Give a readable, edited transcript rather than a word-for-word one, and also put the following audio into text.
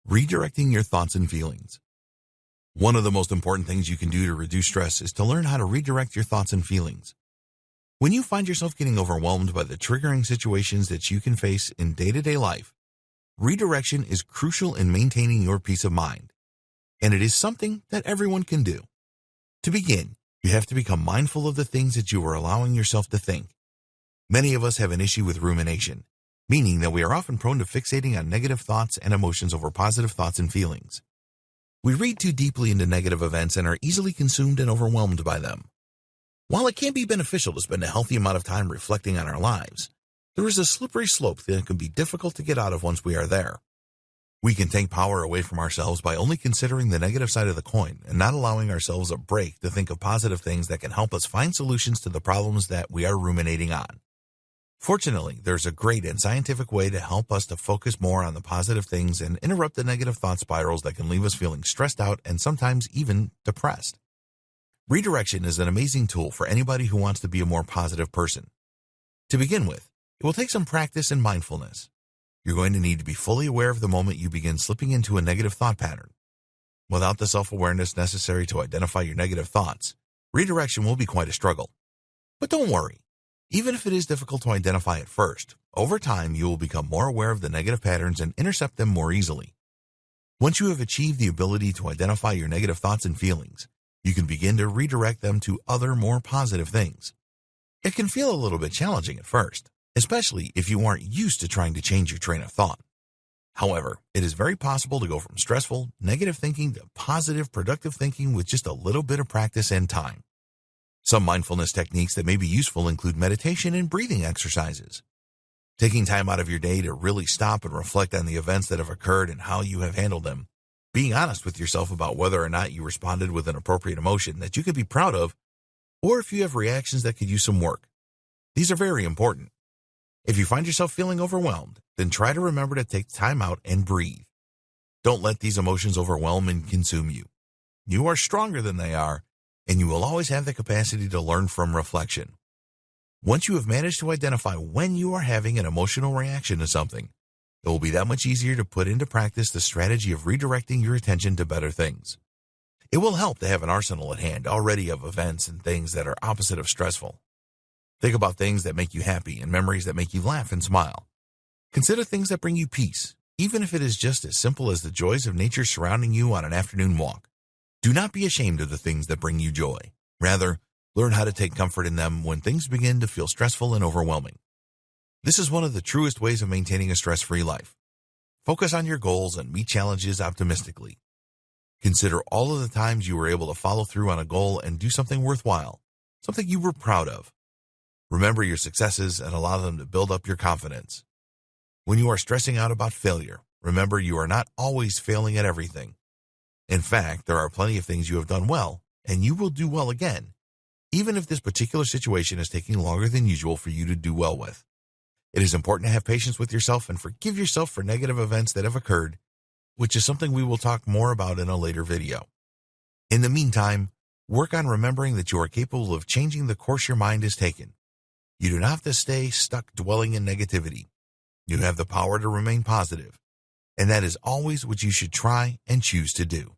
Redirecting your thoughts and feelings. One of the most important things you can do to reduce stress is to learn how to redirect your thoughts and feelings. When you find yourself getting overwhelmed by the triggering situations that you can face in day-to-day life, redirection is crucial in maintaining your peace of mind, and it is something that everyone can do. To begin, you have to become mindful of the things that you are allowing yourself to think. Many of us have an issue with rumination, meaning that we are often prone to fixating on negative thoughts and emotions over positive thoughts and feelings. We read too deeply into negative events and are easily consumed and overwhelmed by them. While it can be beneficial to spend a healthy amount of time reflecting on our lives, there is a slippery slope that can be difficult to get out of once we are there. We can take power away from ourselves by only considering the negative side of the coin and not allowing ourselves a break to think of positive things that can help us find solutions to the problems that we are ruminating on. Fortunately, there's a great and scientific way to help us to focus more on the positive things and interrupt the negative thought spirals that can leave us feeling stressed out and sometimes even depressed. Redirection is an amazing tool for anybody who wants to be a more positive person. To begin with, it will take some practice and mindfulness. You're going to need to be fully aware of the moment you begin slipping into a negative thought pattern. Without the self-awareness necessary to identify your negative thoughts, redirection will be quite a struggle. But don't worry. Even if it is difficult to identify at first, over time you will become more aware of the negative patterns and intercept them more easily. Once you have achieved the ability to identify your negative thoughts and feelings, you can begin to redirect them to other, more positive things. It can feel a little bit challenging at first, especially if you aren't used to trying to change your train of thought. However, it is very possible to go from stressful, negative thinking to positive, productive thinking with just a little bit of practice and time. Some mindfulness techniques that may be useful include meditation and breathing exercises. Taking time out of your day to really stop and reflect on the events that have occurred and how you have handled them. Being honest with yourself about whether or not you responded with an appropriate emotion that you could be proud of, or if you have reactions that could use some work. These are very important. If you find yourself feeling overwhelmed, then try to remember to take time out and breathe. Don't let these emotions overwhelm and consume you. You are stronger than they are, and you will always have the capacity to learn from reflection. Once you have managed to identify when you are having an emotional reaction to something, it will be that much easier to put into practice the strategy of redirecting your attention to better things. It will help to have an arsenal at hand already of events and things that are opposite of stressful. Think about things that make you happy and memories that make you laugh and smile. Consider things that bring you peace, even if it is just as simple as the joys of nature surrounding you on an afternoon walk. Do not be ashamed of the things that bring you joy. Rather, learn how to take comfort in them when things begin to feel stressful and overwhelming. This is one of the truest ways of maintaining a stress-free life. Focus on your goals and meet challenges optimistically. Consider all of the times you were able to follow through on a goal and do something worthwhile, something you were proud of. Remember your successes and allow them to build up your confidence. When you are stressing out about failure, remember you are not always failing at everything. In fact, there are plenty of things you have done well, and you will do well again, even if this particular situation is taking longer than usual for you to do well with. It is important to have patience with yourself and forgive yourself for negative events that have occurred, which is something we will talk more about in a later video. In the meantime, work on remembering that you are capable of changing the course your mind has taken. You do not have to stay stuck dwelling in negativity. You have the power to remain positive, and that is always what you should try and choose to do.